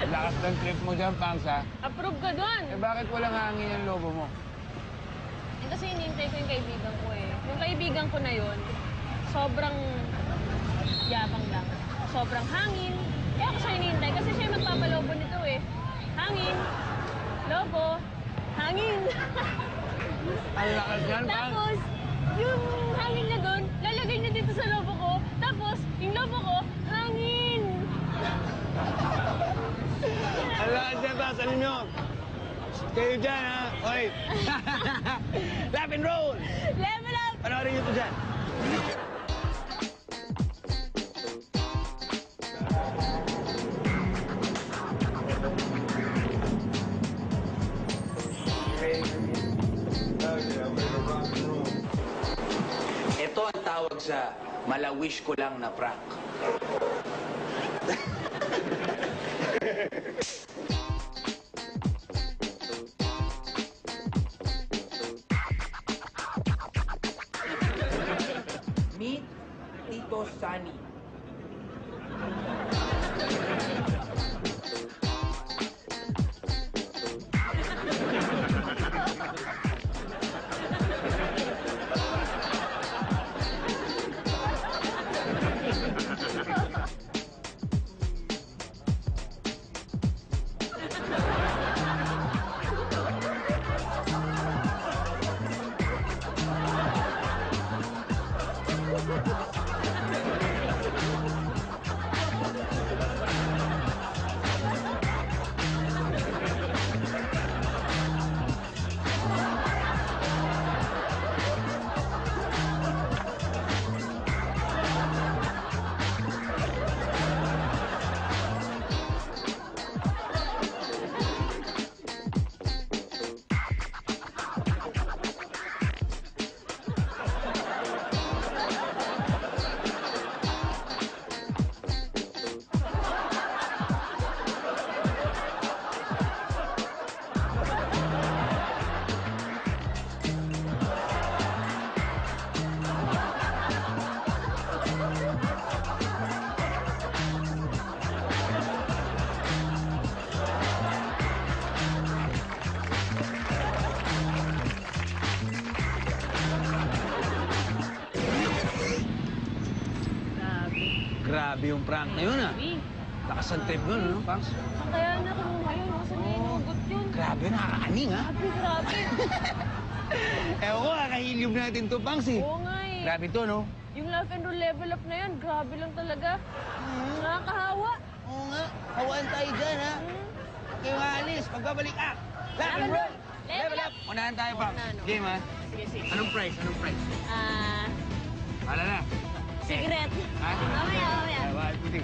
Lakas ng trip mo dyan, Pangs, ha? Approve ka doon. Eh, bakit walang hangin ang lobo mo? Kasi hinihintay ko yung kaibigan ko eh. Yung kaibigan ko na yun, sobrang yabang lang. Sobrang hangin. Kaya ako siya hinihintay kasi siya yung magpapalobo nito eh. Hangin, lobo, hangin. Ang lakas yan, Pangs. Tapos, yung hangin niya doon, lalagay niya dito sa lobo ko. Tapos, yung lobo ko, hangin. Ang lakas yan, Pangs. Alam nyo, kayo dyan, ha? Oy! Laugh and roll! Level up! Panoorin nyo to dyan. Ito ang tawag sa malawish ko lang na prank. Meet Tito Sunny. Grabe yung prank na yun, ha? Lakas ang trip nun, no, Pangs? Kaya na kung ngayon, kasi may inugot yun. Grabe, nakakaning, ha? Grabe. Ewan ko, kakahilium natin to, Pangs, eh. Oo nga eh. Grabe to, no? Yung love and roll level up na yan, grabe lang talaga. Nakakahawa. Oo nga, hawaan tayo dyan, ha? Kayo nga, Alice, magbabalik up. Laugh and roll! Level up! Unahan tayo, Pangs. Game, ha? Sige, sige. Anong price? Anong price? Ah, Wala na. cigarette. Ha? Mamaya, mamaya. Bye, puti.